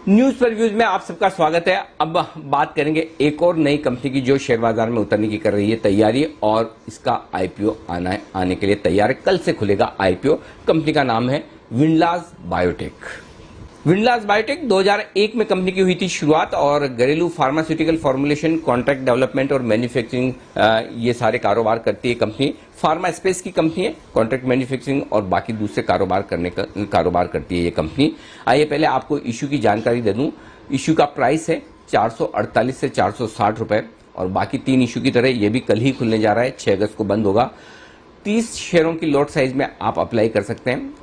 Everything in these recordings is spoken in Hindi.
न्यूज पर व्यूज में आप सबका स्वागत है। अब बात करेंगे एक और नई कंपनी की जो शेयर बाजार में उतरने की कर रही है तैयारी और इसका आईपीओ आने के लिए तैयार है। कल से खुलेगा आईपीओ। कंपनी का नाम है विंडलास बायोटेक। विंडलास बायोटेक 2001 में कंपनी की हुई थी शुरुआत और घरेलू फार्मास्यूटिकल फॉर्मुलेशन, कॉन्ट्रैक्ट डेवलपमेंट और मैन्युफैक्चरिंग ये सारे कारोबार करती है कंपनी। फार्मा स्पेस की कंपनी है, कॉन्ट्रैक्ट मैन्युफैक्चरिंग और बाकी दूसरे कारोबार करती है ये कंपनी। आइए पहले आपको इश्यू की जानकारी दे दूं। इश्यू का प्राइस है 448 से 460 रुपए और बाकी 3 इश्यू की तरह ये भी कल ही खुलने जा रहा है। 6 अगस्त को बंद होगा। 30 शेयरों की लॉट साइज में आप अप्लाई कर सकते हैं।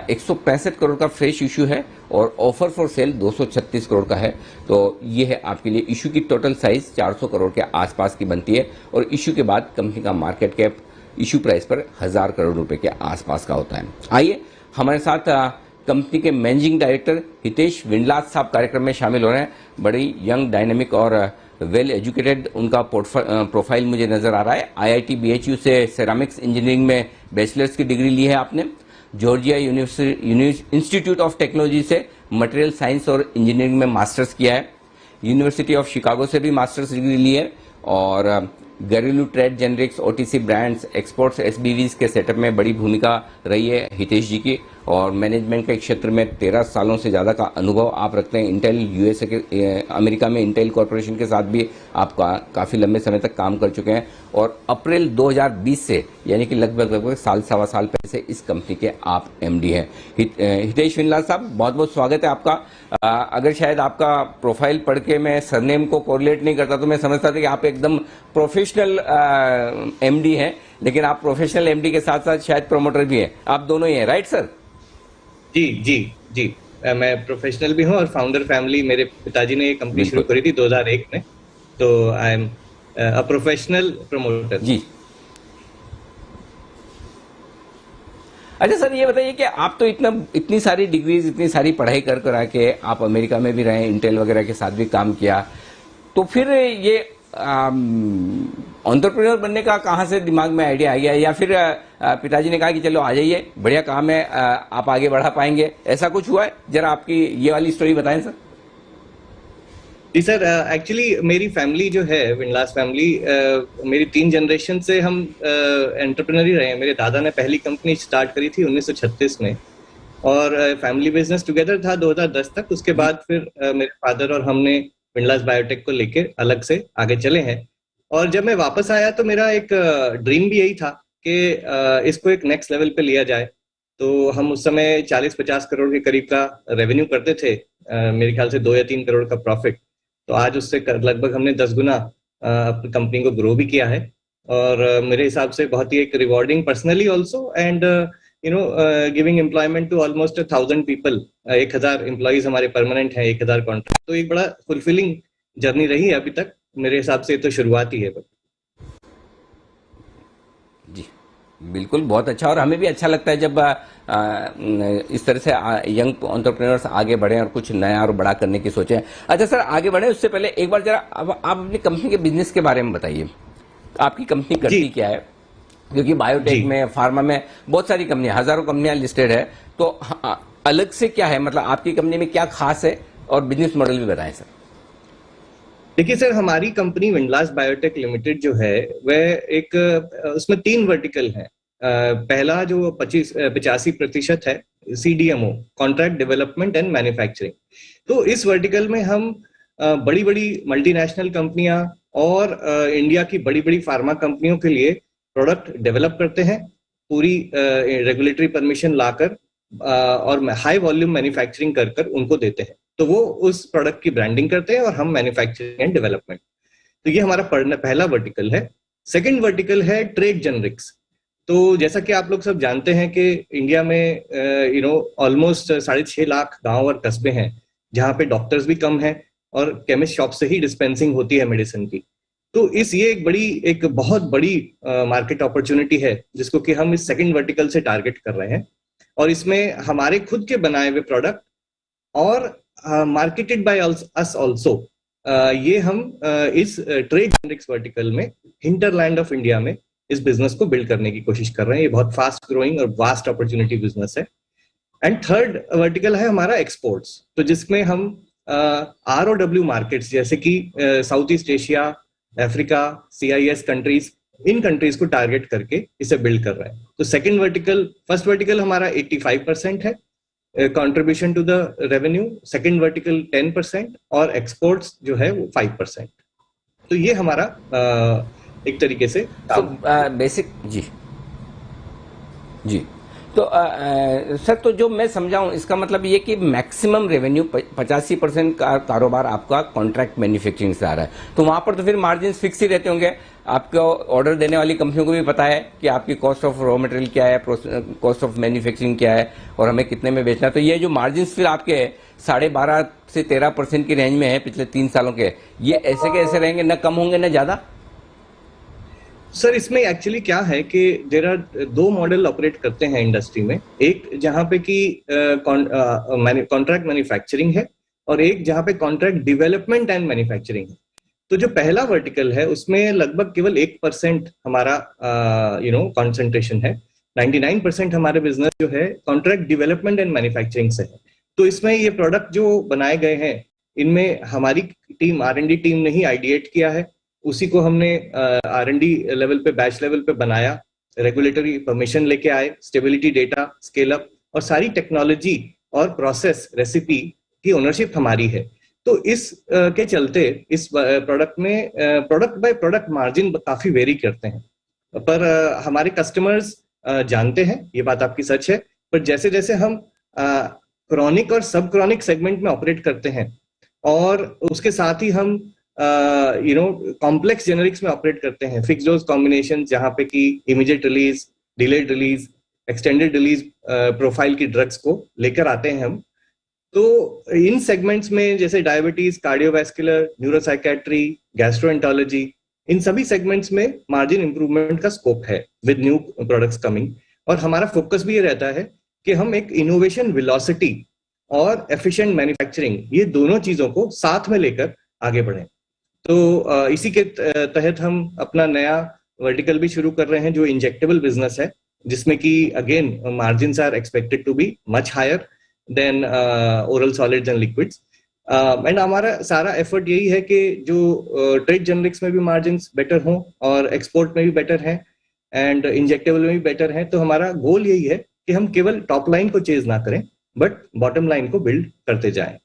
165 करोड़ का फ्रेश इश्यू है और ऑफर फॉर सेल 236 करोड़ का है। तो ये है आपके लिए इश्यू की टोटल साइज 400 करोड़ के आसपास की बनती है और इश्यू के बाद कंपनी का मार्केट कैप इश्यू प्राइस पर 1000 करोड़ रुपए के आसपास का होता है। आइए हमारे साथ कंपनी के मैनेजिंग डायरेक्टर हितेश विंडलास साहब कार्यक्रम में शामिल हो रहे हैं। बड़ी यंग, डायनेमिक और वेल एजुकेटेड उनका प्रोफाइल मुझे नजर आ रहा है। आईआईटी बीएचयू से सेरामिक्स इंजीनियरिंग में बैचलर्स की डिग्री ली है आपने। जॉर्जिया इंस्टीट्यूट ऑफ टेक्नोलॉजी से मटेरियल साइंस और इंजीनियरिंग में मास्टर्स किया है। यूनिवर्सिटी ऑफ शिकागो से भी मास्टर्स डिग्री ली है और घरेलू trade, generics, OTC brands, exports, SBVs के सेटअप में बड़ी भूमिका रही है हितेश जी की और मैनेजमेंट के क्षेत्र में 13 सालों से ज्यादा का अनुभव आप रखते हैं। इंटेल यूएसए के अमेरिका में इंटेल कॉर्पोरेशन के साथ भी आप काफी लंबे समय तक काम कर चुके हैं और अप्रैल 2020 से यानी कि लगभग साल सवा साल पहले से इस कंपनी के आप एमडी हैं। हितेश विंडलास साहब, बहुत बहुत स्वागत है आपका। अगर शायद आपका प्रोफाइल पढ़ के मैं सरनेम को कोरिलेट नहीं करता तो मैं समझता था कि आप एकदम प्रोफेशनल एमडी हैं, लेकिन आप प्रोफेशनल एमडी के साथ साथ शायद प्रमोटर भी हैं। आप दोनों ही हैं, राइट सर? जी जी जी, मैं प्रोफेशनल भी हूं और फाउंडर फैमिली, मेरे पिताजी ने ये कंपनी शुरू करी थी 2001 में, तो I am a professional promoter ji. अच्छा सर, ये बताइए कि आप तो इतनी सारी डिग्रीज, इतनी सारी पढ़ाई कर के आप अमेरिका में भी रहे, इंटेल वगैरह के साथ भी काम किया, तो फिर ये एंटरप्रेन्योर बनने का कहां से दिमाग में आइडिया आ गया, या फिर पिताजी ने कहा कि चलो आ जाइए, बढ़िया काम है, आप आगे बढ़ा पाएंगे, ऐसा कुछ हुआ है? जरा आपकी ये वाली स्टोरी बताएं सर। जी सर, एक्चुअली मेरी फैमिली जो है, विंडलास फैमिली, मेरी 3 जनरेशन से हम एंटरप्रेन्योर ही रहे हैं। मेरे दादा ने पहली कंपनी स्टार्ट करी थी 1936 में और फैमिली बिजनेस टुगेदर था 2010 तक। उसके बाद फिर मेरे फादर और हमने विंडलास बायोटेक को लेके अलग से आगे चले हैं। और जब मैं वापस आया तो मेरा एक ड्रीम भी यही था कि इसको एक नेक्स्ट लेवल पे लिया जाए। तो हम उस समय 40-50 करोड़ के करीब का रेवेन्यू करते थे, मेरे ख्याल से 2 या 3 करोड़ का प्रॉफिट। तो आज उससे लगभग हमने 10 गुना अपनी कंपनी को ग्रो भी किया है और मेरे हिसाब से बहुत ही एक rewarding personally also and giving employment to almost 1000 people. 1000 employees हमारे परमानेंट हैं, 1000 कॉन्ट्रैक्ट। तो एक बड़ा फुलफिलिंग जर्नी रही है अभी तक। मेरे हिसाब से तो शुरुआत ही है। जी बिल्कुल, बहुत अच्छा। और हमें भी अच्छा लगता है जब इस तरह से यंग एंटरप्रेन्योर्स आगे बढ़े और कुछ नया और बड़ा करने की सोचें। अच्छा सर, आगे बढ़े उससे पहले एक बार जरा आप अपनी कंपनी के बिजनेस के बारे में बताइए। आपकी कंपनी करती क्या है? क्योंकि बायोटेक में, फार्मा में बहुत सारी कंपनियां, हजारों कंपनियां लिस्टेड है, तो अलग से क्या है, मतलब आपकी कंपनी में क्या खास है और बिजनेस मॉडल भी बताएं सर। देखिए सर, हमारी कंपनी विंडलास बायोटेक लिमिटेड जो है वह एक, उसमें 3 वर्टिकल हैं। पहला जो 85% है CDMO, contract development and manufacturing. तो इस वर्टिकल में हम बड़ी बड़ी मल्टीनेशनल कंपनियां और इंडिया की बड़ी बड़ी फार्मा कंपनियों के लिए प्रोडक्ट डेवलप करते हैं, पूरी रेगुलेटरी परमिशन लाकर और हाई वॉल्यूम मैन्युफैक्चरिंग कर उनको देते हैं। तो वो उस प्रोडक्ट की ब्रांडिंग करते हैं और हम मैन्युफैक्चरिंग एंड डेवलपमेंट। तो ये हमारा पहला वर्टिकल है। सेकंड वर्टिकल है ट्रेड जेनरिक्स। तो जैसा कि आप लोग सब जानते हैं कि इंडिया में ऑलमोस्ट 6.5 लाख गांव और कस्बे हैं जहां पे डॉक्टर्स भी कम हैं और केमिस्ट शॉप से ही डिस्पेंसिंग होती है मेडिसिन की। तो ये एक बहुत बड़ी मार्केट अपॉर्चुनिटी है जिसको कि हम इस सेकंड वर्टिकल से टारगेट कर रहे हैं और इसमें हमारे खुद के बनाए हुए प्रोडक्ट और मार्केटेड बाय अस ऑल्सो, ये हम इस ट्रेड जेनरिक्स वर्टिकल में हिंटरलैंड ऑफ इंडिया में इस बिजनेस को बिल्ड करने की कोशिश कर रहे हैं। ये बहुत फास्ट ग्रोइंग और वास्ट अपॉर्चुनिटी बिजनेस है। एंड थर्ड वर्टिकल है हमारा एक्सपोर्ट्स, तो जिसमें हम ROW मार्केट्स जैसे कि south east Asia, Africa, CIS countries, इन कंट्रीज को टारगेट करके इसे बिल्ड कर रहे हैं। तो फर्स्ट वर्टिकल हमारा 85% है contribution to the revenue, second vertical 10% और एक्सपोर्ट्स जो है वो 5%। तो ये हमारा एक तरीके से बेसिक जी जी। तो सर, तो जो मैं समझाऊं इसका मतलब ये कि मैक्सिमम रेवेन्यू 85% का कारोबार आपका कॉन्ट्रैक्ट मैन्युफैक्चरिंग से आ रहा है, तो वहां पर तो फिर मार्जिन फिक्स ही रहते होंगे। आपको ऑर्डर देने वाली कंपनियों को भी पता है कि आपकी कॉस्ट ऑफ रॉ मटेरियल क्या है, कॉस्ट ऑफ मैन्युफैक्चरिंग क्या है और हमें कितने में बेचना है। तो ये जो मार्जिन फिर आपके 12.5 से 13% की रेंज में है पिछले 3 सालों के, ये ऐसे के ऐसे रहेंगे, न कम होंगे न ज्यादा? सर, इसमें एक्चुअली क्या है कि देयर आर 2 मॉडल ऑपरेट करते हैं इंडस्ट्री में। एक जहां पे कि कॉन्ट्रैक्ट मैन्युफैक्चरिंग है और एक जहां पे कॉन्ट्रैक्ट डेवलपमेंट एंड मैन्युफैक्चरिंग है। तो जो पहला वर्टिकल है उसमें लगभग केवल 1% हमारा कॉन्सेंट्रेशन है। 99% हमारे बिजनेस जो है कॉन्ट्रैक्ट डेवलपमेंट एंड मैन्युफैक्चरिंग से है। तो इसमें ये प्रोडक्ट जो बनाए गए हैं इनमें हमारी टीम, R&D टीम ने ही आइडिएट किया है, उसी को हमने R&D लेवल पे, बैच लेवल पे बनाया, रेगुलेटरी परमिशन लेके आए, स्टेबिलिटी डेटा, स्केल अप और सारी टेक्नोलॉजी और प्रोसेस रेसिपी की ओनरशिप हमारी है। तो इस के चलते इस प्रोडक्ट में प्रोडक्ट बाय प्रोडक्ट मार्जिन काफी वेरी करते हैं, पर हमारे कस्टमर्स जानते हैं, ये बात आपकी सच है। पर जैसे जैसे हम क्रॉनिक और सब क्रॉनिक सेगमेंट में ऑपरेट करते हैं और उसके साथ ही हम कॉम्प्लेक्स जेनरिक्स में ऑपरेट करते हैं, फिक्स डोज कॉम्बिनेशन जहां पे कि immediate release, delayed release, extended release profile की ड्रग्स को लेकर आते हैं हम। तो इन सेगमेंट्स में जैसे डायबिटीज, कार्डियोवैस्कुलर, न्यूरोसाइकेट्री, गैस्ट्रोएंटोलॉजी, इन सभी सेगमेंट्स में मार्जिन इंप्रूवमेंट का स्कोप है विद न्यू प्रोडक्ट्स कमिंग। और हमारा फोकस भी ये रहता है कि हम एक इनोवेशन वेलोसिटी और एफिशिएंट मैन्युफैक्चरिंग, ये दोनों चीजों को साथ में लेकर आगे बढ़ें। तो इसी के तहत हम अपना नया वर्टिकल भी शुरू कर रहे हैं जो इंजेक्टेबल बिजनेस है, जिसमें कि again margins are expected to be much higher than oral solids and liquids. And हमारा सारा एफर्ट यही है कि जो ट्रेड जेनरिक्स में भी मार्जिन्स बेटर हों और एक्सपोर्ट में भी बेटर हैं एंड इंजेक्टेबल में भी बेटर हैं। तो हमारा गोल यही है कि हम केवल टॉप लाइन को चेज ना करें बट बॉटम लाइन को बिल्ड करते जाएं।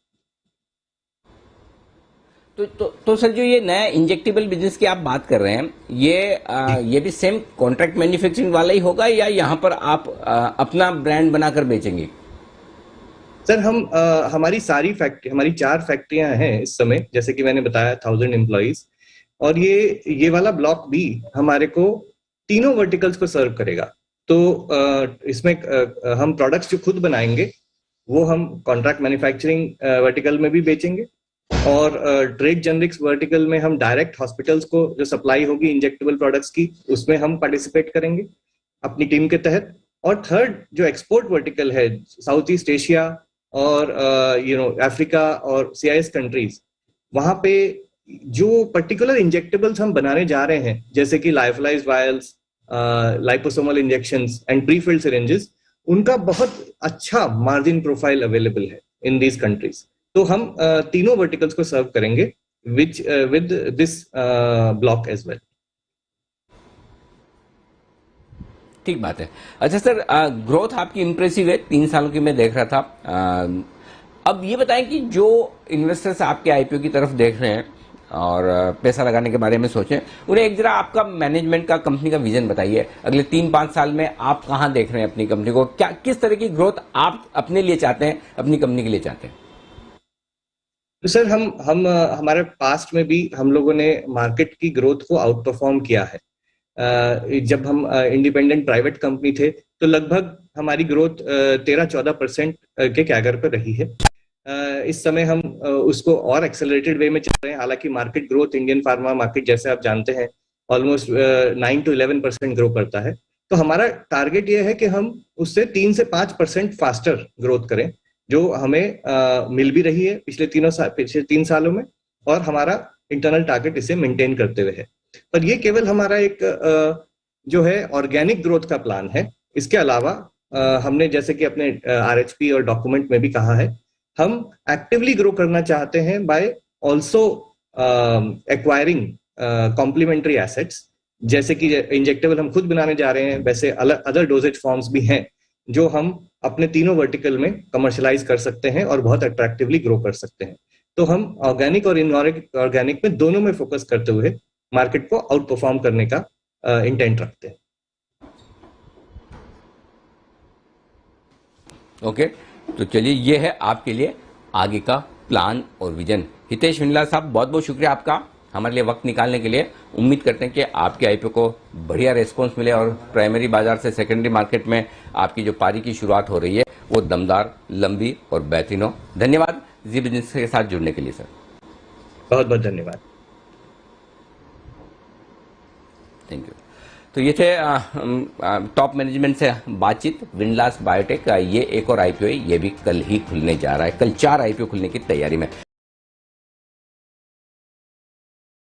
तो सर, जो ये नया इंजेक्टेबल बिजनेस की आप बात कर रहे हैं, ये भी सेम कॉन्ट्रैक्ट मैन्युफैक्चरिंग वाला ही होगा या यहाँ पर आप अपना ब्रांड बनाकर बेचेंगे? सर, हमारी 4 फैक्ट्रियां हैं इस समय, जैसे कि मैंने बताया 1000 एम्प्लॉइज, और ये वाला ब्लॉक भी हमारे को तीनों वर्टिकल्स को सर्व करेगा। तो इसमें हम प्रोडक्ट्स जो खुद बनाएंगे वो हम कॉन्ट्रैक्ट मैन्युफैक्चरिंग वर्टिकल में भी बेचेंगे और ट्रेड जेनरिक्स वर्टिकल में हम डायरेक्ट हॉस्पिटल्स को जो सप्लाई होगी इंजेक्टेबल प्रोडक्ट्स की, उसमें हम पार्टिसिपेट करेंगे अपनी टीम के तहत। और थर्ड जो एक्सपोर्ट वर्टिकल है, साउथ ईस्ट एशिया और अफ्रीका और CIS कंट्रीज, वहां पे जो पर्टिकुलर इंजेक्टेबल्स हम बनाने जा रहे हैं, जैसे कि lyophilized vials, liposomal injections and prefilled syringes, उनका बहुत अच्छा मार्जिन प्रोफाइल अवेलेबल है इन दीज कंट्रीज। तो हम तीनों वर्टिकल्स को सर्व करेंगे with this block as well. ठीक बात है। अच्छा सर, ग्रोथ आपकी इंप्रेसिव है, 3 सालों की मैं देख रहा था। अब ये बताएं कि जो इन्वेस्टर्स आपके IPO की तरफ देख रहे हैं और पैसा लगाने के बारे में सोचें, उन्हें एक जरा आपका मैनेजमेंट का, कंपनी का विजन बताइए। अगले 3-5 साल में आप कहाँ देख रहे हैं अपनी कंपनी को? किस तरह की ग्रोथ आप अपने लिए चाहते हैं, अपनी कंपनी के लिए चाहते हैं? तो सर, हमारे पास्ट में भी हम लोगों ने मार्केट की ग्रोथ को आउट परफॉर्म किया है। जब हम इंडिपेंडेंट प्राइवेट कंपनी थे तो लगभग हमारी ग्रोथ 13-14% के कैगर पर रही है। इस समय हम उसको और एक्सेलरेटेड वे में चल रहे हैं। हालांकि market growth, Indian pharma market जैसे आप जानते हैं, ऑलमोस्ट 9 to 11% ग्रो करता है। तो हमारा टारगेट ये है कि हम उससे 3 से 5% फास्टर ग्रोथ करें, जो हमें मिल भी रही है पिछले 3 सालों में, और हमारा इंटरनल टारगेट इसे मेंटेन करते हुए है। पर ये केवल हमारा एक जो है ऑर्गेनिक ग्रोथ का प्लान है। इसके अलावा हमने जैसे कि अपने RHP और डॉक्यूमेंट में भी कहा है हम एक्टिवली ग्रो करना चाहते हैं by also acquiring complementary assets, जैसे कि इंजेक्टेबल हम खुद बनाने जा रहे हैं, वैसे अदर डोजेज फॉर्म्स भी हैं जो हम अपने तीनों वर्टिकल में कमर्शलाइज कर सकते हैं और बहुत अट्रैक्टिवली ग्रो कर सकते हैं। तो हम ऑर्गेनिक और इनऑर्गेनिक में दोनों में फोकस करते हुए मार्केट को आउट परफॉर्म करने का इंटेंट रखते हैं। ओके, तो चलिए ये है आपके लिए आगे का प्लान और विजन। हितेश विंडला साहब, बहुत बहुत शुक्रिया आपका हमारे लिए वक्त निकालने के लिए। उम्मीद करते हैं कि आपके आईपीओ को बढ़िया रेस्पॉन्स मिले और प्राइमरी बाजार से सेकेंडरी मार्केट में आपकी जो पारी की शुरुआत हो रही है वो दमदार, लंबी और बेहतरीन हो। धन्यवाद जी बिजनेस के साथ जुड़ने के लिए सर। बहुत बहुत धन्यवाद। Thank you. तो ये थे टॉप मैनेजमेंट से बातचीत। विंडलास बायोटेक ये एक और आईपीओ है, ये भी कल ही खुलने जा रहा है। कल 4 आईपीओ खुलने की तैयारी में।